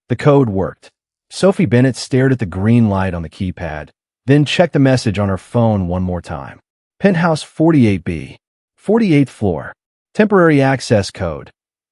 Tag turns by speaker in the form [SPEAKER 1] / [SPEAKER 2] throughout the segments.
[SPEAKER 1] The code worked. Sophie Bennett stared at the green light on the keypad, then checked the message on her phone one more time. Penthouse 48B, 48th floor. Temporary access code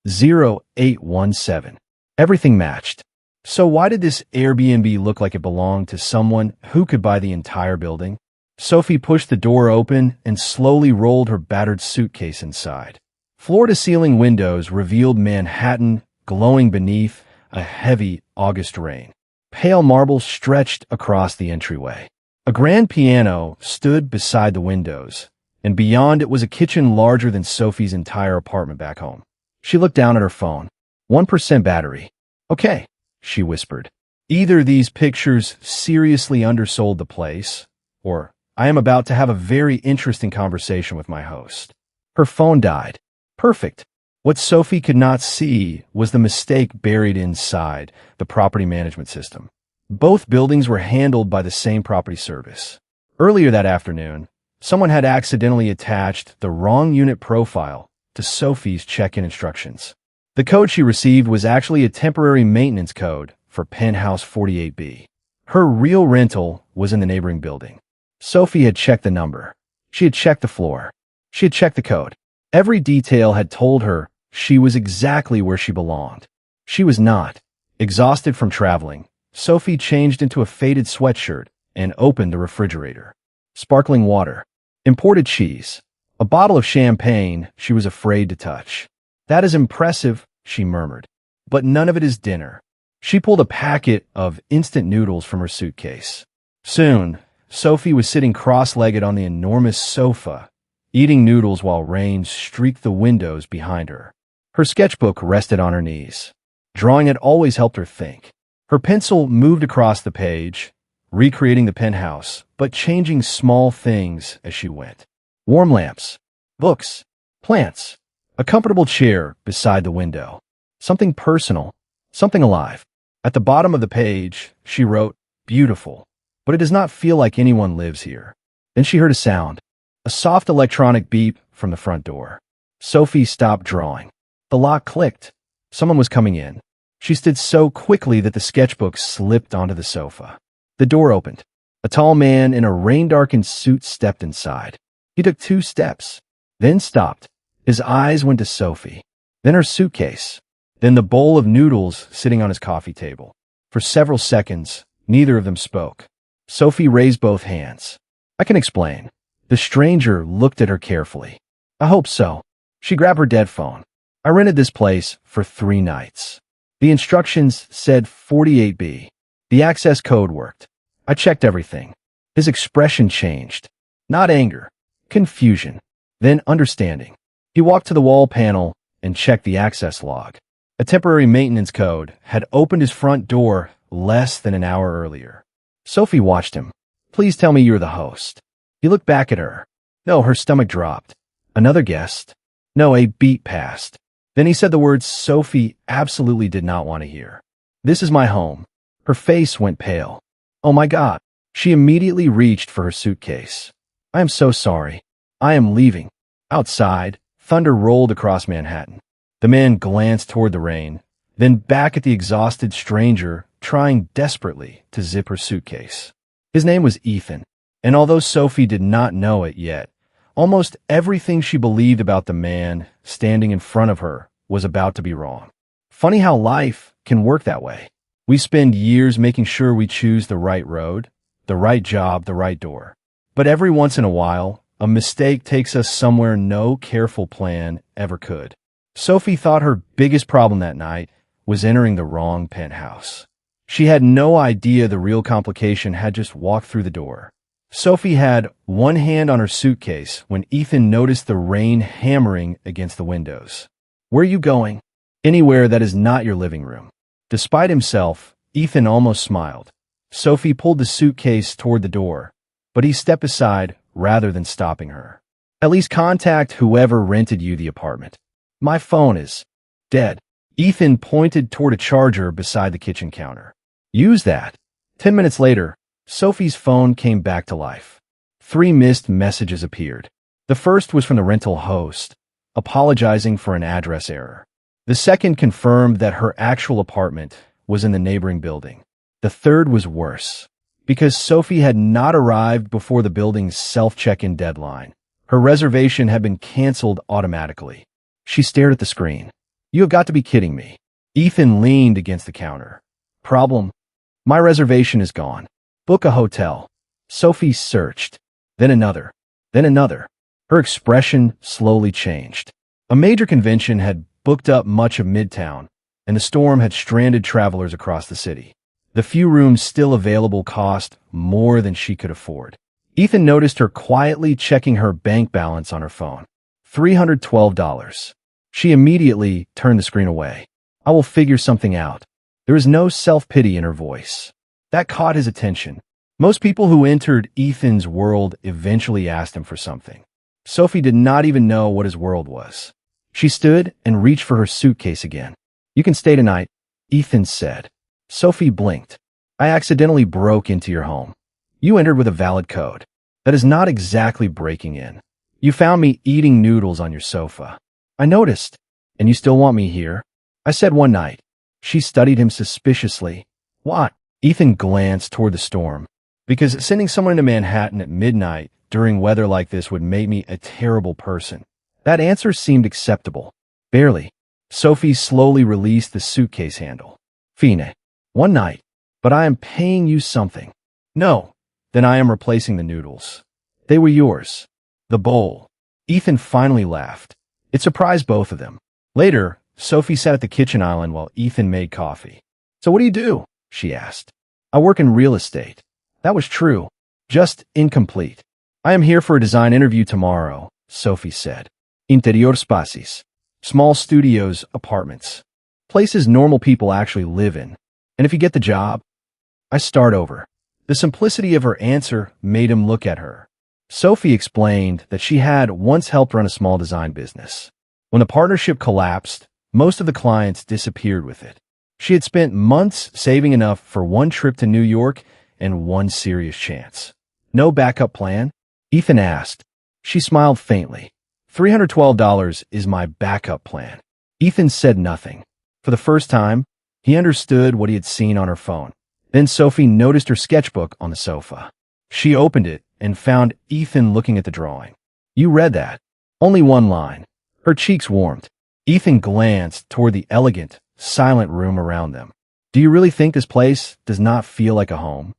[SPEAKER 1] 0817. Everything matched. So why did this Airbnb look like it belonged to someone who could buy the entire building? Sophie pushed the door open and slowly rolled her battered suitcase inside. Floor-to-ceiling windows revealed Manhattan glowing beneath a heavy August rain. Pale marble stretched across the entryway. A grand piano stood beside the windows, and beyond it was a kitchen larger than Sophie's entire apartment back home. She looked down at her phone. 1% battery. Okay, she whispered. Either these pictures seriously undersold the place, or I am about to have a very interesting conversation with my host. Her phone died. Perfect. What Sophie could not see was the mistake buried inside the property management system. Both buildings were handled by the same property service. Earlier that afternoon, someone had accidentally attached the wrong unit profile to Sophie's check-in instructions. The code she received was actually a temporary maintenance code for Penthouse 48B. Her real rental was in the neighboring building. Sophie had checked the number. She had checked the floor. She had checked the code. Every detail had told her she was exactly where she belonged. She was not. Exhausted from traveling, Sophie changed into a faded sweatshirt and opened the refrigerator. Sparkling water, imported cheese, a bottle of champagne she was afraid to touch. That is impressive, she murmured, but none of it is dinner. She pulled a packet of instant noodles from her suitcase. Soon, Sophie was sitting cross-legged on the enormous sofa, eating noodles while rain streaked the windows behind her. Her sketchbook rested on her knees. Drawing it always helped her think. Her pencil moved across the page, recreating the penthouse, but changing small things as she went. Warm lamps, books, plants, a comfortable chair beside the window. Something personal, something alive. At the bottom of the page, she wrote, "Beautiful, but it does not feel like anyone lives here." Then she heard a sound. A soft electronic beep from the front door. Sophie stopped drawing. The lock clicked. Someone was coming in. She stood so quickly that the sketchbook slipped onto the sofa. The door opened. A tall man in a rain-darkened suit stepped inside. He took 2 steps, then stopped. His eyes went to Sophie, then her suitcase, then the bowl of noodles sitting on his coffee table. For several seconds, neither of them spoke. Sophie raised both hands. "I can explain." The stranger looked at her carefully. "I hope so." She grabbed her dead phone. "I rented this place for 3 nights. The instructions said 48B. The access code worked. I checked everything." His expression changed. Not anger, confusion, then understanding. He walked to the wall panel and checked the access log. A temporary maintenance code had opened his front door less than an hour earlier. Sophie watched him. "Please tell me you're the host." He looked back at her. No, her stomach dropped. Another guest? No, a beat passed. Then he said the words Sophie absolutely did not want to hear. "This is my home." Her face went pale. "Oh my God." She immediately reached for her suitcase. "I am so sorry. I am leaving." Outside, thunder rolled across Manhattan. The man glanced toward the rain, then back at the exhausted stranger trying desperately to zip her suitcase. His name was Ethan, and although Sophie did not know it yet, almost everything she believed about the man standing in front of her was about to be wrong. Funny how life can work that way. We spend years making sure we choose the right road, the right job, the right door. But every once in a while, a mistake takes us somewhere no careful plan ever could. Sophie thought her biggest problem that night was entering the wrong penthouse. She had no idea the real complication had just walked through the door. Sophie had one hand on her suitcase when Ethan noticed the rain hammering against the windows. "Where are you going?" "Anywhere that is not your living room." Despite himself, Ethan almost smiled. Sophie pulled the suitcase toward the door, but he stepped aside rather than stopping her. "At least contact whoever rented you the apartment. My phone is dead." Ethan pointed toward a charger beside the kitchen counter. "Use that." 10 minutes later, Sophie's phone came back to life. 3 missed messages appeared. The first was from the rental host, apologizing for an address error. The second confirmed that her actual apartment was in the neighboring building. The third was worse. Because Sophie had not arrived before the building's self-check-in deadline, her reservation had been canceled automatically. She stared at the screen. "You have got to be kidding me." Ethan leaned against the counter. "Problem? My reservation is gone. Book a hotel." Sophie searched. Then another. Then another. Her expression slowly changed. A major convention had booked up much of Midtown, and the storm had stranded travelers across the city. The few rooms still available cost more than she could afford. Ethan noticed her quietly checking her bank balance on her phone. $312. She immediately turned the screen away. "I will figure something out." There was no self-pity in her voice. That caught his attention. Most people who entered Ethan's world eventually asked him for something. Sophie did not even know what his world was. She stood and reached for her suitcase again. "You can stay tonight," Ethan said. Sophie blinked. "I accidentally broke into your home. You entered with a valid code. That is not exactly breaking in. You found me eating noodles on your sofa. I noticed. And you still want me here?" "I said one night." She studied him suspiciously. "What?" Ethan glanced toward the storm. "Because sending someone into Manhattan at midnight during weather like this would make me a terrible person." That answer seemed acceptable. "Barely." Sophie slowly released the suitcase handle. "Fine. One night. But I am paying you something." "No." "Then I am replacing the noodles. They were yours." "The bowl." Ethan finally laughed. It surprised both of them. Later, Sophie sat at the kitchen island while Ethan made coffee. "So what do you do?" she asked. "I work in real estate." That was true. Just incomplete. "I am here for a design interview tomorrow," Sophie said. "Interior spaces. Small studios, apartments. Places normal people actually live in. And if you get the job, I start over." The simplicity of her answer made him look at her. Sophie explained that she had once helped run a small design business. When the partnership collapsed, most of the clients disappeared with it. She had spent months saving enough for one trip to New York and one serious chance. "No backup plan?" Ethan asked. She smiled faintly. $312 is my backup plan." Ethan said nothing. For the first time, he understood what he had seen on her phone. Then Sophie noticed her sketchbook on the sofa. She opened it and found Ethan looking at the drawing. "You read that?" "Only one line." Her cheeks warmed. Ethan glanced toward the elegant, silent room around them. "Do you really think this place does not feel like a home?"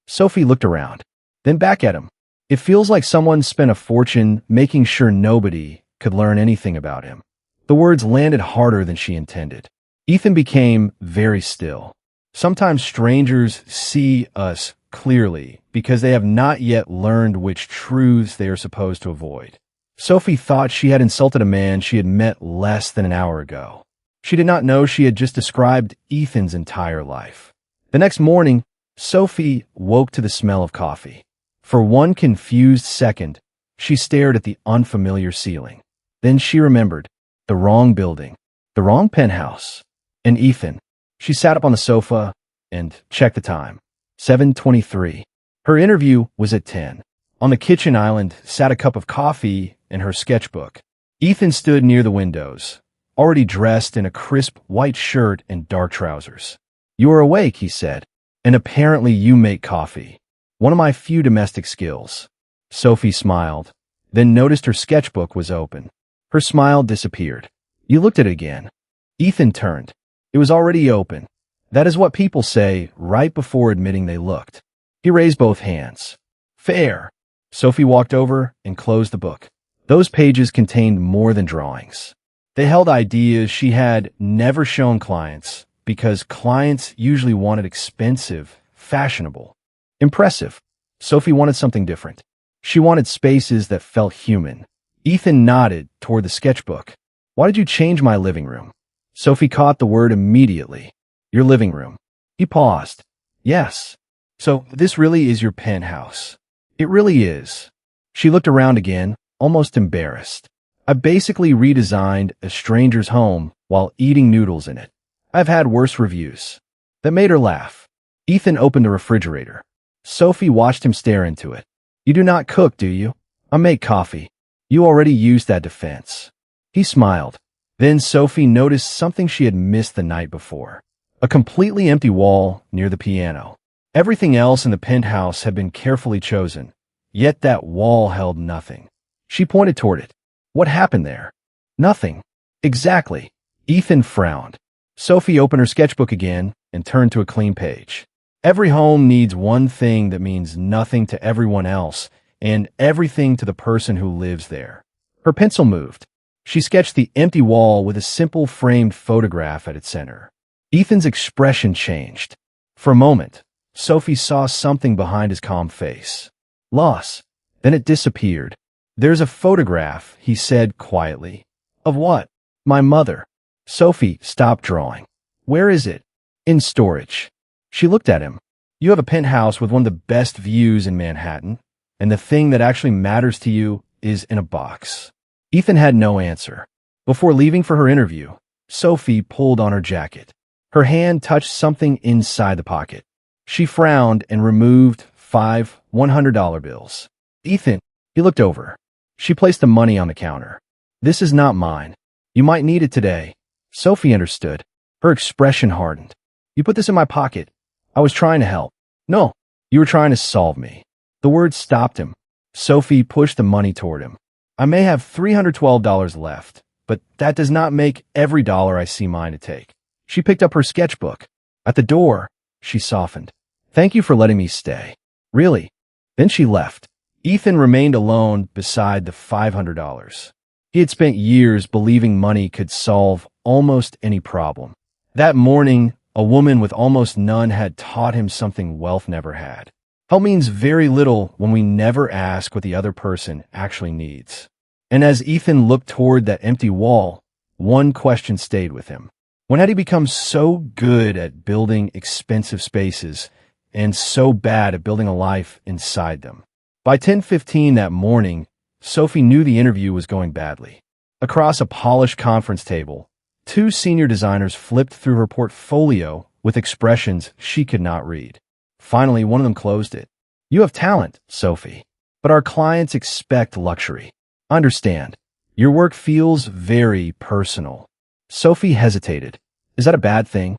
[SPEAKER 1] Sophie looked around, then back at him. "It feels like someone spent a fortune making sure nobody could learn anything about him." The words landed harder than she intended. Ethan became very still. Sometimes strangers see us clearly because they have not yet learned which truths they are supposed to avoid. Sophie thought she had insulted a man she had met less than an hour ago. She did not know she had just described Ethan's entire life. The next morning, Sophie woke to the smell of coffee. For one confused second, she stared at the unfamiliar ceiling. Then she remembered. The wrong building. The wrong penthouse. And Ethan. She sat up on the sofa and checked the time. 7:23. Her interview was at 10. On the kitchen island sat a cup of coffee and her sketchbook. Ethan stood near the windows, already dressed in a crisp white shirt and dark trousers. "You are awake," he said, "and apparently you make coffee. One of my few domestic skills." Sophie smiled, then noticed her sketchbook was open. Her smile disappeared. "You looked at it again." Ethan turned. It was already open. That is what people say right before admitting they looked. He raised both hands. "Fair." Sophie walked over and closed the book. Those pages contained more than drawings. They held ideas she had never shown clients because clients usually wanted expensive, fashionable, impressive. Sophie wanted something different. She wanted spaces that felt human. Ethan nodded toward the sketchbook. "Why did you change my living room?" Sophie caught the word immediately. "Your living room." He paused. "Yes. So this really is your penthouse." "It really is." She looked around again, almost embarrassed. "I basically redesigned a stranger's home while eating noodles in it. I've had worse reviews." That made her laugh. Ethan opened the refrigerator. Sophie watched him stare into it. "You do not cook, do you?" "I make coffee." "You already used that defense." He smiled. Then Sophie noticed something she had missed the night before. A A completely empty wall near the piano. Everything else in the penthouse had been carefully chosen, yet that wall held nothing. She pointed toward it. What happened there? Nothing. Exactly. Ethan frowned. Sophie opened her sketchbook again and turned to a clean page. Every home needs one thing that means nothing to everyone else and everything to the person who lives there. Her pencil moved. She sketched the empty wall with a simple framed photograph at its center. Ethan's expression changed. For a moment, Sophie saw something behind his calm face. Loss. Then it disappeared. There's a photograph, he said quietly. Of what? My mother. Sophie stopped drawing. Where is it? In storage. She looked at him. You have a penthouse with one of the best views in Manhattan, and the thing that actually matters to you is in a box. Ethan had no answer. Before leaving for her interview, Sophie pulled on her jacket. Her hand touched something inside the pocket. She frowned and removed 5 $100 bills. Ethan, he looked over. She placed the money on the counter. This is not mine. You might need it today. Sophie understood. Her expression hardened. You put this in my pocket. I was trying to help. No, you were trying to solve me. The words stopped him. Sophie pushed the money toward him. I may have $312 left, but that does not make every dollar I see mine to take. She picked up her sketchbook. At the door, she softened. Thank you for letting me stay. Really? Then she left. Ethan remained alone beside the $500. He had spent years believing money could solve almost any problem. That morning, a woman with almost none had taught him something wealth never had. Help means very little when we never ask what the other person actually needs. And as Ethan looked toward that empty wall, one question stayed with him. When had he become so good at building expensive spaces and so bad at building a life inside them? By 10:15 that morning, Sophie knew the interview was going badly. Across a polished conference table, 2 senior designers flipped through her portfolio with expressions she could not read. Finally, one of them closed it. You have talent, Sophie, but our clients expect luxury. Understand, your work feels very personal. Sophie hesitated. Is that a bad thing?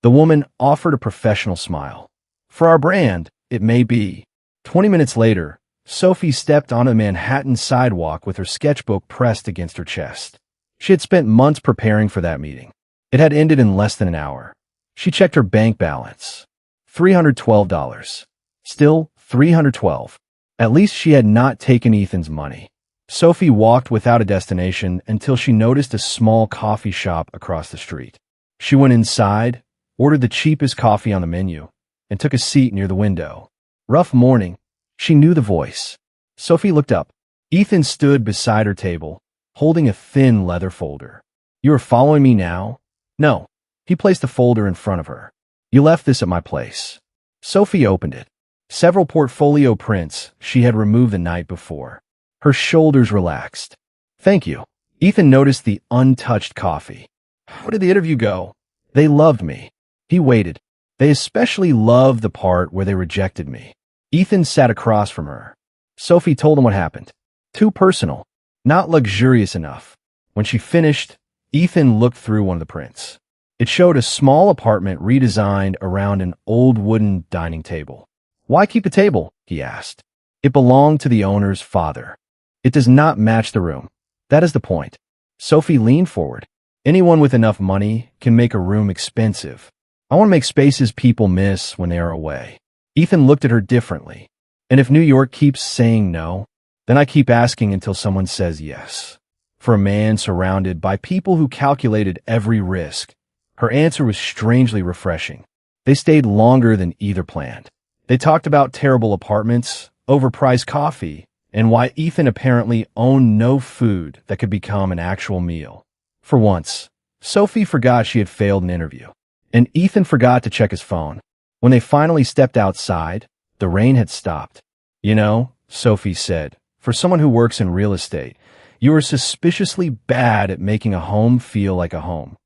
[SPEAKER 1] The woman offered a professional smile. For our brand, it may be. 20 minutes later, Sophie stepped on a Manhattan sidewalk with her sketchbook pressed against her chest. She had spent months preparing for that meeting. It had ended in less than an hour. She checked her bank balance. $312. Still $312. At least she had not taken Ethan's money. Sophie walked without a destination until she noticed a small coffee shop across the street. She went inside, ordered the cheapest coffee on the menu, and took a seat near the window. Rough morning. She knew the voice. Sophie looked up. Ethan stood beside her table, holding a thin leather folder. You are following me now? No. He placed the folder in front of her. You left this at my place. Sophie opened it. Several portfolio prints she had removed the night before. Her shoulders relaxed. Thank you. Ethan noticed the untouched coffee. How did the interview go? They loved me. He waited. They especially loved the part where they rejected me. Ethan sat across from her. Sophie told him what happened. Too personal. Not luxurious enough. When she finished, Ethan looked through one of the prints. It showed a small apartment redesigned around an old wooden dining table. Why keep the table? He asked. It belonged to the owner's father. It does not match the room. That is the point. Sophie leaned forward. Anyone with enough money can make a room expensive. I want to make spaces people miss when they are away. Ethan looked at her differently. And if New York keeps saying no, then I keep asking until someone says yes. For a man surrounded by people who calculated every risk, her answer was strangely refreshing. They stayed longer than either planned. They talked about terrible apartments, overpriced coffee, and why Ethan apparently owned no food that could become an actual meal. For once, Sophie forgot she had failed an interview, and Ethan forgot to check his phone. When they finally stepped outside, the rain had stopped. You know, Sophie said, for someone who works in real estate, you are suspiciously bad at making a home feel like a home.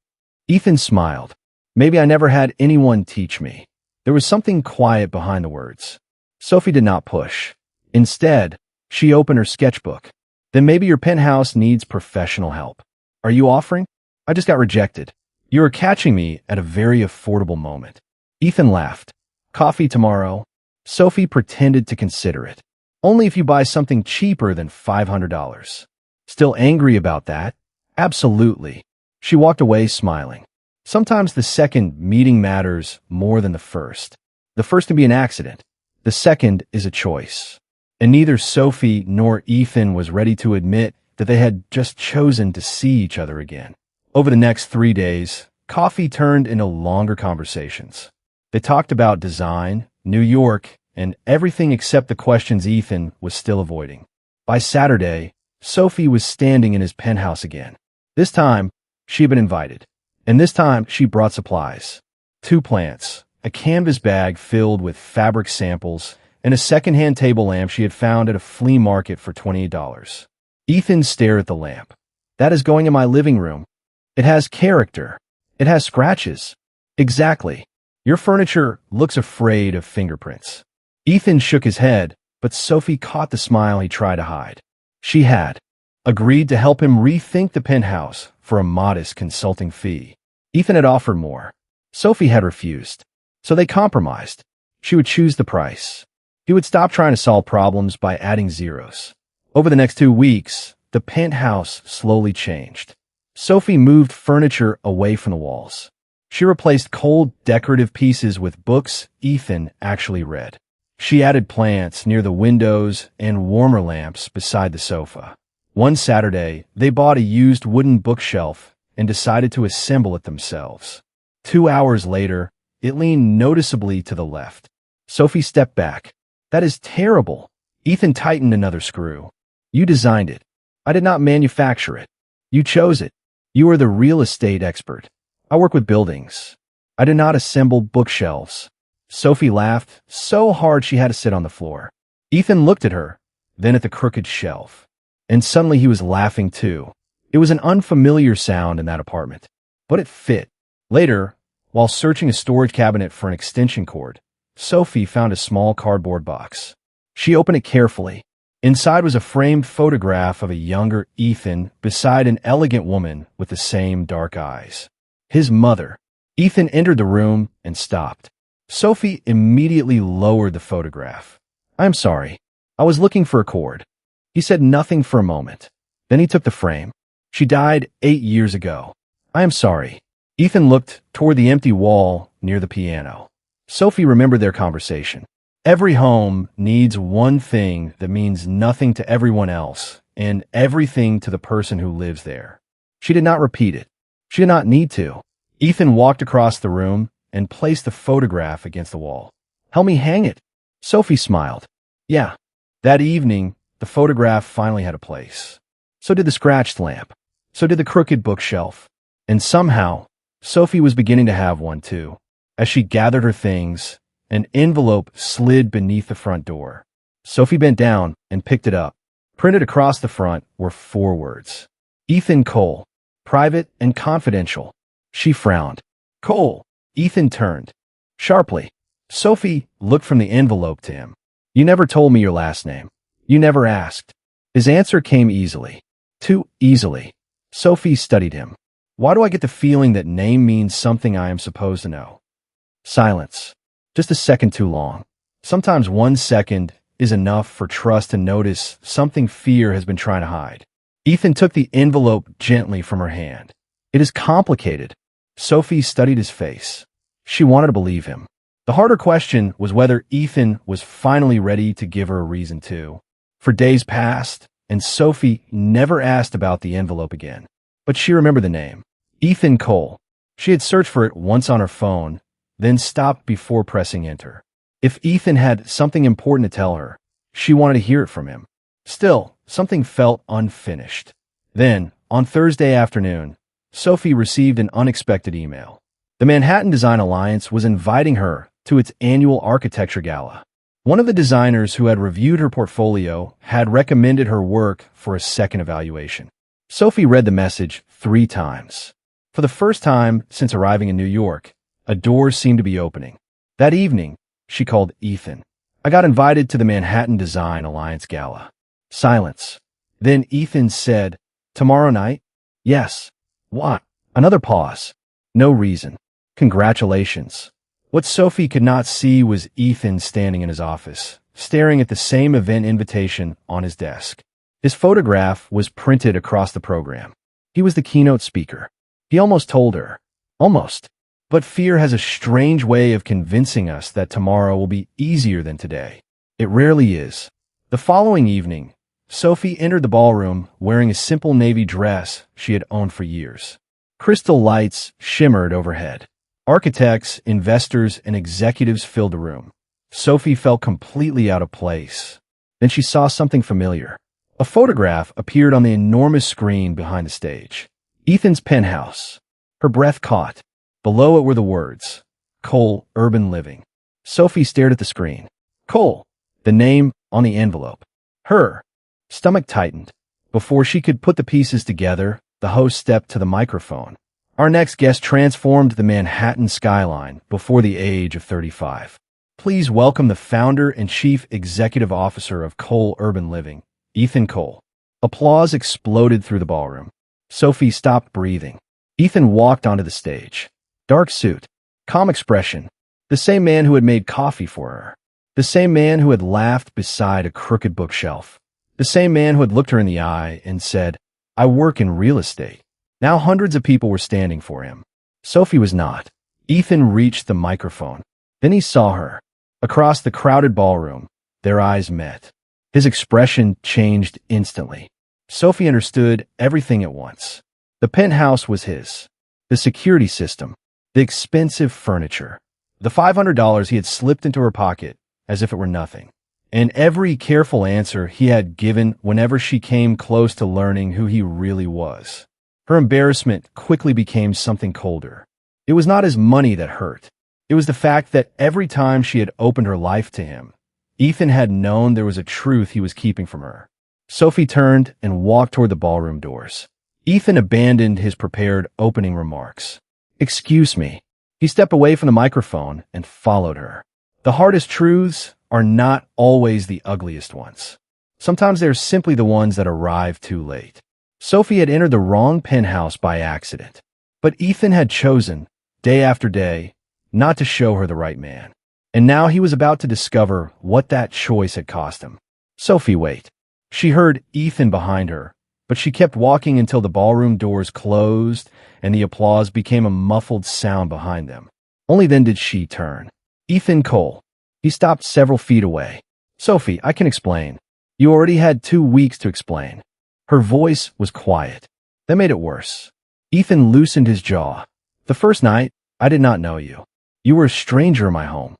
[SPEAKER 1] Ethan smiled. Maybe I never had anyone teach me. There was something quiet behind the words. Sophie did not push. Instead, she opened her sketchbook. Then maybe your penthouse needs professional help. Are you offering? I just got rejected. You are catching me at a very affordable moment. Ethan laughed. Coffee tomorrow? Sophie pretended to consider it. Only if you buy something cheaper than $500. Still angry about that? Absolutely. She walked away smiling. Sometimes the second meeting matters more than the first. The first can be an accident. The second is a choice. And neither Sophie nor Ethan was ready to admit that they had just chosen to see each other again. Over the next 3 days, coffee turned into longer conversations. They talked about design, New York, and everything except the questions Ethan was still avoiding. By Saturday, Sophie was standing in his penthouse again. This time, she had been invited. And this time, she brought supplies. 2 plants, a canvas bag filled with fabric samples, and a secondhand table lamp she had found at a flea market for $28. Ethan stared at the lamp. That is going in my living room. It has character. It has scratches. Exactly. Your furniture looks afraid of fingerprints. Ethan shook his head, but Sophie caught the smile he tried to hide. She had agreed to help him rethink the penthouse for a modest consulting fee. Ethan had offered more. Sophie had refused. So they compromised. She would choose the price. He would stop trying to solve problems by adding zeros. Over the next 2 weeks, the penthouse slowly changed. Sophie moved furniture away from the walls. She replaced cold, decorative pieces with books Ethan actually read. She added plants near the windows and warmer lamps beside the sofa. One Saturday, they bought a used wooden bookshelf and decided to assemble it themselves. 2 hours later, it leaned noticeably to the left. Sophie stepped back. That is terrible. Ethan tightened another screw. You designed it. I did not manufacture it. You chose it. You are the real estate expert. I work with buildings. I did not assemble bookshelves. Sophie laughed so hard she had to sit on the floor. Ethan looked at her, then at the crooked shelf. And suddenly he was laughing too. It was an unfamiliar sound in that apartment, but it fit. Later, while searching a storage cabinet for an extension cord, Sophie found a small cardboard box. She opened it carefully. Inside was a framed photograph of a younger Ethan beside an elegant woman with the same dark eyes. His mother. Ethan entered the room and stopped. Sophie immediately lowered the photograph. I'm sorry. I was looking for a cord. He said nothing for a moment. Then he took the frame. She died 8 years ago. I am sorry. Ethan looked toward the empty wall near the piano. Sophie remembered their conversation. Every home needs one thing that means nothing to everyone else and everything to the person who lives there. She did not repeat it. She did not need to. Ethan walked across the room and placed the photograph against the wall. Help me hang it. Sophie smiled. Yeah. That evening, the photograph finally had a place. So did the scratched lamp. So did the crooked bookshelf. And somehow, Sophie was beginning to have one too. As she gathered her things, an envelope slid beneath the front door. Sophie bent down and picked it up. Printed across the front were 4 words. Ethan Cole. Private and confidential. She frowned. Cole. Ethan turned. Sharply. Sophie looked from the envelope to him. You never told me your last name. You never asked. His answer came easily. Too easily. Sophie studied him. Why do I get the feeling that name means something I am supposed to know? Silence. Just a second too long. Sometimes 1 second is enough for trust to notice something fear has been trying to hide. Ethan took the envelope gently from her hand. It is complicated. Sophie studied his face. She wanted to believe him. The harder question was whether Ethan was finally ready to give her a reason to. For days passed, and Sophie never asked about the envelope again. But she remembered the name. Ethan Cole. She had searched for it once on her phone, then stopped before pressing enter. If Ethan had something important to tell her, she wanted to hear it from him. Still, something felt unfinished. Then, on Thursday afternoon, Sophie received an unexpected email. The Manhattan Design Alliance was inviting her to its annual architecture gala. One of the designers who had reviewed her portfolio had recommended her work for a second evaluation. Sophie read the message 3 times. For the first time since arriving in New York, a door seemed to be opening. That evening, she called Ethan. I got invited to the Manhattan Design Alliance gala. Silence. Then Ethan said, Tomorrow night? Yes. What? Another pause. No reason. Congratulations. What Sophie could not see was Ethan standing in his office, staring at the same event invitation on his desk. His photograph was printed across the program. He was the keynote speaker. He almost told her. Almost. But fear has a strange way of convincing us that tomorrow will be easier than today. It rarely is. The following evening, Sophie entered the ballroom wearing a simple navy dress she had owned for years. Crystal lights shimmered overhead. Architects, investors, and executives filled the room. Sophie felt completely out of place. Then she saw something familiar. A photograph appeared on the enormous screen behind the stage. Ethan's penthouse. Her breath caught. Below it were the words, Cole Urban Living. Sophie stared at the screen. Cole, the name on the envelope. Her stomach tightened. Before she could put the pieces together, the host stepped to the microphone. Our next guest transformed the Manhattan skyline before the age of 35. Please welcome the founder and chief executive officer of Cole Urban Living, Ethan Cole. Applause exploded through the ballroom. Sophie stopped breathing. Ethan walked onto the stage. Dark suit, calm expression. The same man who had made coffee for her. The same man who had laughed beside a crooked bookshelf. The same man who had looked her in the eye and said, I work in real estate. Now hundreds of people were standing for him. Sophie was not. Ethan reached the microphone. Then he saw her. Across the crowded ballroom, their eyes met. His expression changed instantly. Sophie understood everything at once. The penthouse was his. The security system. The expensive furniture. The $500 he had slipped into her pocket as if it were nothing. And every careful answer he had given whenever she came close to learning who he really was. Her embarrassment quickly became something colder. It was not his money that hurt. It was the fact that every time she had opened her life to him, Ethan had known there was a truth he was keeping from her. Sophie turned and walked toward the ballroom doors. Ethan abandoned his prepared opening remarks. Excuse me. He stepped away from the microphone and followed her. The hardest truths are not always the ugliest ones. Sometimes they're simply the ones that arrive too late. Sophie had entered the wrong penthouse by accident. But Ethan had chosen, day after day, not to show her the right man. And now he was about to discover what that choice had cost him. Sophie, wait. She heard Ethan behind her, but she kept walking until the ballroom doors closed and the applause became a muffled sound behind them. Only then did she turn. Ethan Cole. He stopped several feet away. Sophie, I can explain. You already had 2 weeks to explain. Her voice was quiet. That made it worse. Ethan loosened his jaw. The first night, I did not know you. You were a stranger in my home.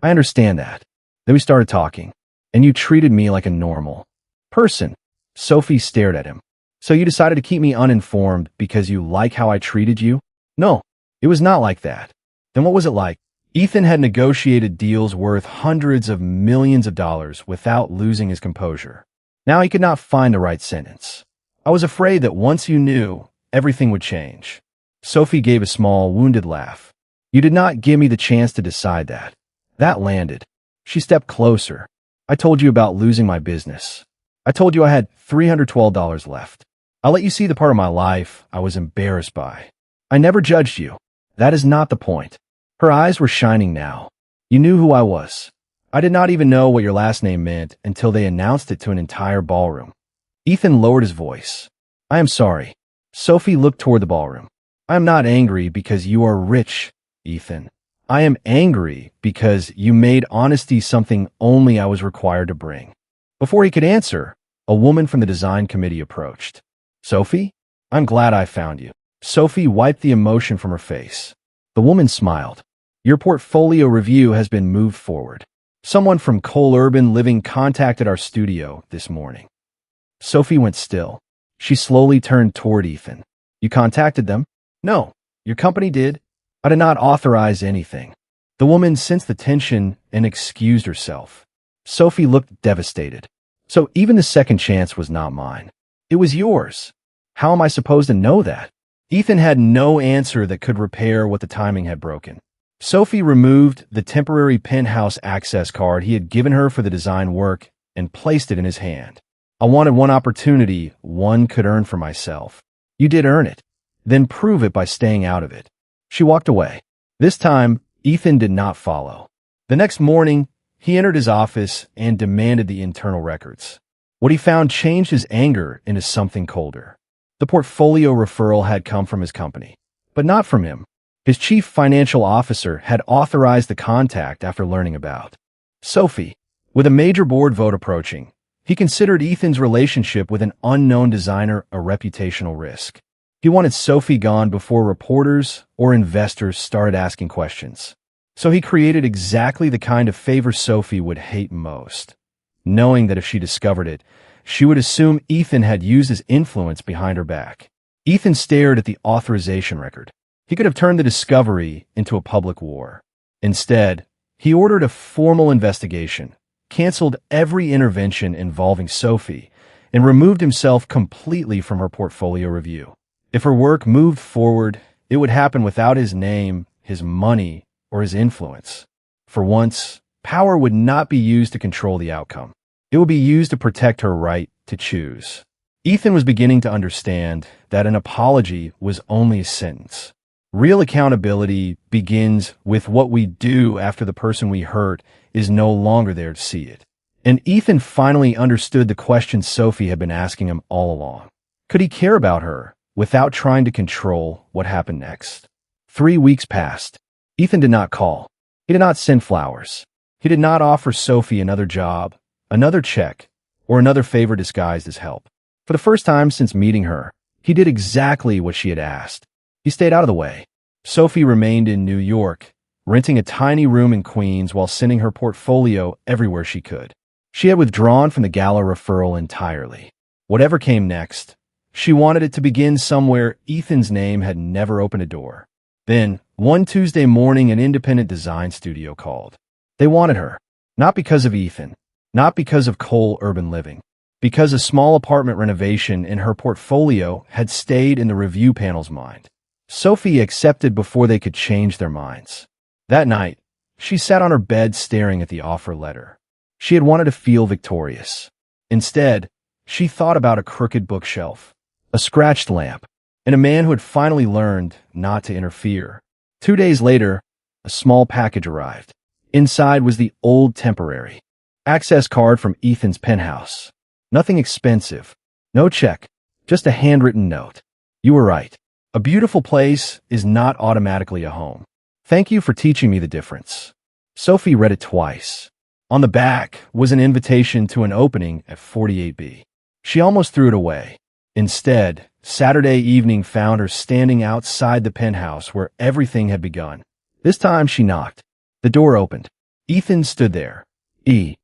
[SPEAKER 1] I understand that. Then we started talking, and you treated me like a normal person. Sophie stared at him. So you decided to keep me uninformed because you like how I treated you? No, it was not like that. Then what was it like? Ethan had negotiated deals worth hundreds of millions of dollars without losing his composure. Now he could not find the right sentence. I was afraid that once you knew, everything would change. Sophie gave a small, wounded laugh. You did not give me the chance to decide that. That landed. She stepped closer. I told you about losing my business. I told you I had $312 left. I let you see the part of my life I was embarrassed by. I never judged you. That is not the point. Her eyes were shining now. You knew who I was. I did not even know what your last name meant until they announced it to an entire ballroom. Ethan lowered his voice. I am sorry. Sophie looked toward the ballroom. I am not angry because you are rich, Ethan. I am angry because you made honesty something only I was required to bring. Before he could answer, a woman from the design committee approached. Sophie, I'm glad I found you. Sophie wiped the emotion from her face. The woman smiled. Your portfolio review has been moved forward. Someone from Cole Urban Living contacted our studio this morning. Sophie went still. She slowly turned toward Ethan. You contacted them? No, your company did. I did not authorize anything. The woman sensed the tension and excused herself. Sophie looked devastated. So even the second chance was not mine. It was yours. How am I supposed to know that? Ethan had no answer that could repair what the timing had broken. Sophie removed the temporary penthouse access card he had given her for the design work and placed it in his hand. I wanted one opportunity one could earn for myself. You did earn it. Then prove it by staying out of it. She walked away. This time, Ethan did not follow. The next morning, he entered his office and demanded the internal records. What he found changed his anger into something colder. The portfolio referral had come from his company, but not from him. His chief financial officer had authorized the contact after learning about Sophie. With a major board vote approaching, he considered Ethan's relationship with an unknown designer a reputational risk. He wanted Sophie gone before reporters or investors started asking questions. So he created exactly the kind of favor Sophie would hate most, knowing that if she discovered it, she would assume Ethan had used his influence behind her back. Ethan stared at the authorization record. He could have turned the discovery into a public war. Instead, he ordered a formal investigation, canceled every intervention involving Sophie, and removed himself completely from her portfolio review. If her work moved forward, it would happen without his name, his money, or his influence. For once, power would not be used to control the outcome. It would be used to protect her right to choose. Ethan was beginning to understand that an apology was only a sentence. Real accountability begins with what we do after the person we hurt is no longer there to see it. And Ethan finally understood the question Sophie had been asking him all along. Could he care about her without trying to control what happened next? 3 weeks passed. Ethan did not call. He did not send flowers. He did not offer Sophie another job, another check, or another favor disguised as help. For the first time since meeting her, he did exactly what she had asked. He stayed out of the way. Sophie remained in New York, renting a tiny room in Queens while sending her portfolio everywhere she could. She had withdrawn from the gala referral entirely. Whatever came next, she wanted it to begin somewhere Ethan's name had never opened a door. Then, one Tuesday morning, an independent design studio called. They wanted her, not because of Ethan, not because of Cole Urban Living, because a small apartment renovation in her portfolio had stayed in the review panel's mind. Sophie accepted before they could change their minds. That night, she sat on her bed staring at the offer letter. She had wanted to feel victorious. Instead, she thought about a crooked bookshelf, a scratched lamp, and a man who had finally learned not to interfere. 2 days later, a small package arrived. Inside was the old temporary access card from Ethan's penthouse. Nothing expensive, no check, just a handwritten note. You were right. A beautiful place is not automatically a home. Thank you for teaching me the difference. Sophie read it twice. On the back was an invitation to an opening at 48B. She almost threw it away. Instead, Saturday evening found her standing outside the penthouse where everything had begun. This time she knocked. The door opened. Ethan stood there. He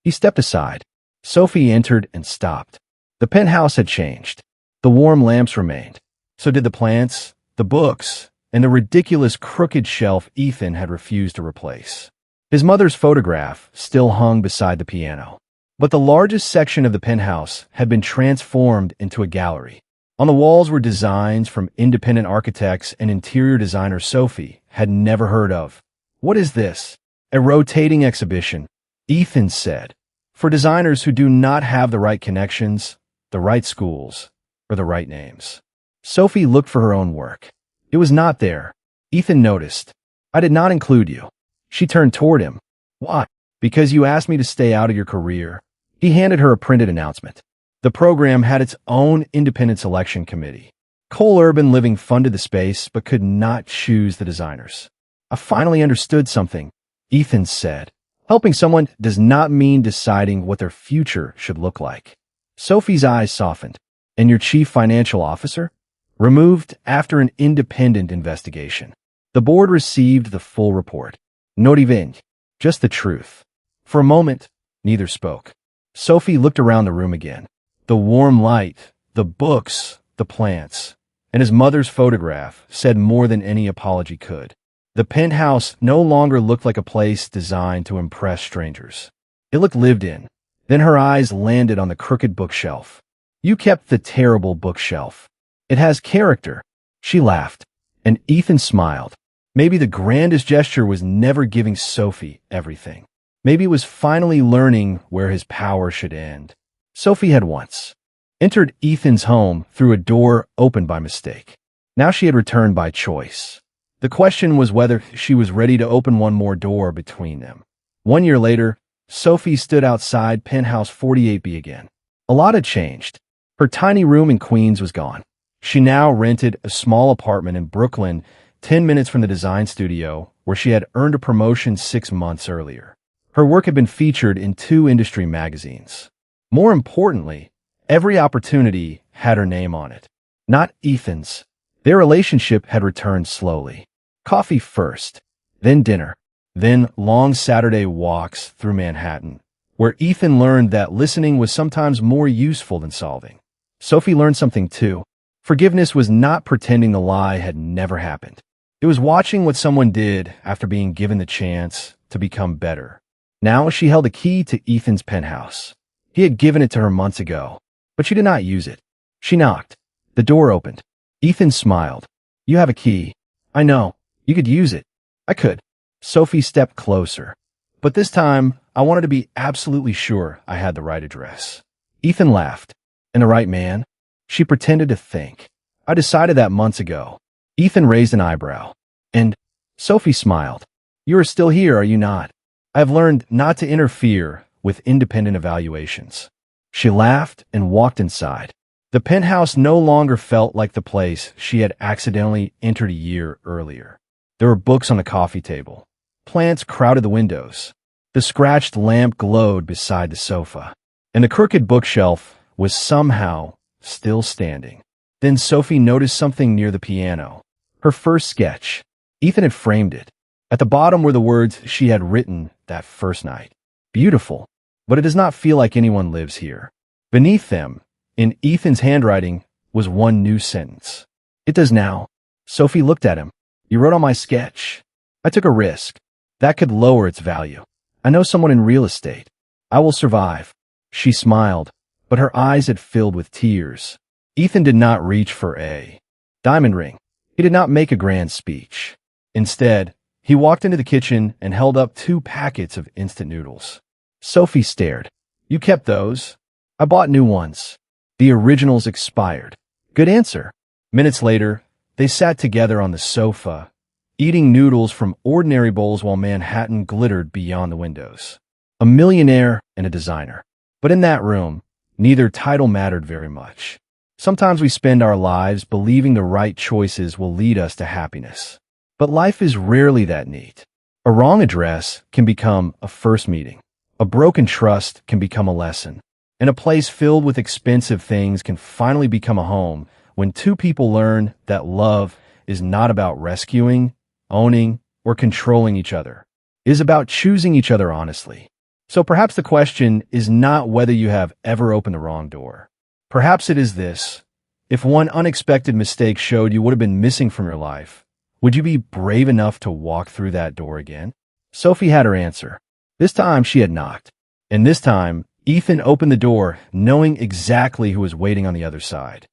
[SPEAKER 1] stepped aside. Sophie entered and stopped. The penthouse had changed. The warm lamps remained. So did the plants, the books, and the ridiculous crooked shelf Ethan had refused to replace. His mother's photograph still hung beside the piano. But the largest section of the penthouse had been transformed into a gallery. On the walls were designs from independent architects and interior designer Sophie had never heard of. What is this? A rotating exhibition, Ethan said, for designers who do not have the right connections, the right schools, or the right names. Sophie looked for her own work. It was not there. Ethan noticed. I did not include you. She turned toward him. Why? Because you asked me to stay out of your career. He handed her a printed announcement. The program had its own independent selection committee. Cole Urban Living funded the space but could not choose the designers. I finally understood something, Ethan said. Helping someone does not mean deciding what their future should look like. Sophie's eyes softened. And your chief financial officer? Removed after an independent investigation. The board received the full report. Not even, just the truth. For a moment, neither spoke. Sophie looked around the room again. The warm light, the books, the plants, and his mother's photograph said more than any apology could. The penthouse no longer looked like a place designed to impress strangers. It looked lived in. Then her eyes landed on the crooked bookshelf. You kept the terrible bookshelf. It has character. She laughed, and Ethan smiled. Maybe the grandest gesture was never giving Sophie everything. Maybe it was finally learning where his power should end. Sophie had once entered Ethan's home through a door opened by mistake. Now she had returned by choice. The question was whether she was ready to open one more door between them. 1 year later, Sophie stood outside Penthouse 48B again. A lot had changed. Her tiny room in Queens was gone. She now rented a small apartment in Brooklyn, 10 minutes from the design studio, where she had earned a promotion 6 months earlier. Her work had been featured in 2 industry magazines. More importantly, every opportunity had her name on it. Not Ethan's. Their relationship had returned slowly. Coffee first, then dinner, then long Saturday walks through Manhattan, where Ethan learned that listening was sometimes more useful than solving. Sophie learned something too. Forgiveness was not pretending the lie had never happened. It was watching what someone did after being given the chance to become better. Now she held the key to Ethan's penthouse. He had given it to her months ago, but she did not use it. She knocked. The door opened. Ethan smiled. "You have a key. I know. You could use it." "I could." Sophie stepped closer. "But this time, I wanted to be absolutely sure I had the right address." Ethan laughed. "And the right man?" She pretended to think. "I decided that months ago." Ethan raised an eyebrow. "And?" Sophie smiled. "You are still here, are you not? I have learned not to interfere with independent evaluations." She laughed and walked inside. The penthouse no longer felt like the place she had accidentally entered a year earlier. There were books on the coffee table. Plants crowded the windows. The scratched lamp glowed beside the sofa. And the crooked bookshelf was somehow still standing. Then Sophie noticed something near the piano. Her first sketch. Ethan had framed it. At the bottom were the words she had written that first night. "Beautiful, but it does not feel like anyone lives here." Beneath them, in Ethan's handwriting, was one new sentence. "It does now." Sophie looked at him. "You wrote on my sketch." "I took a risk. That could lower its value. I know someone in real estate. I will survive." She smiled, but her eyes had filled with tears. Ethan did not reach for a diamond ring. He did not make a grand speech. Instead, he walked into the kitchen and held up 2 packets of instant noodles. Sophie stared. "You kept those?" "I bought new ones. The originals expired." "Good answer." Minutes later, they sat together on the sofa, eating noodles from ordinary bowls while Manhattan glittered beyond the windows. A millionaire and a designer. But in that room, neither title mattered very much. Sometimes we spend our lives believing the right choices will lead us to happiness. But life is rarely that neat. A wrong address can become a first meeting. A broken trust can become a lesson. And a place filled with expensive things can finally become a home when 2 people learn that love is not about rescuing, owning, or controlling each other. It is about choosing each other honestly. So perhaps the question is not whether you have ever opened the wrong door. Perhaps it is this: if one unexpected mistake showed you would have been missing from your life, would you be brave enough to walk through that door again? Sophie had her answer. This time she had knocked. And this time, Ethan opened the door, knowing exactly who was waiting on the other side.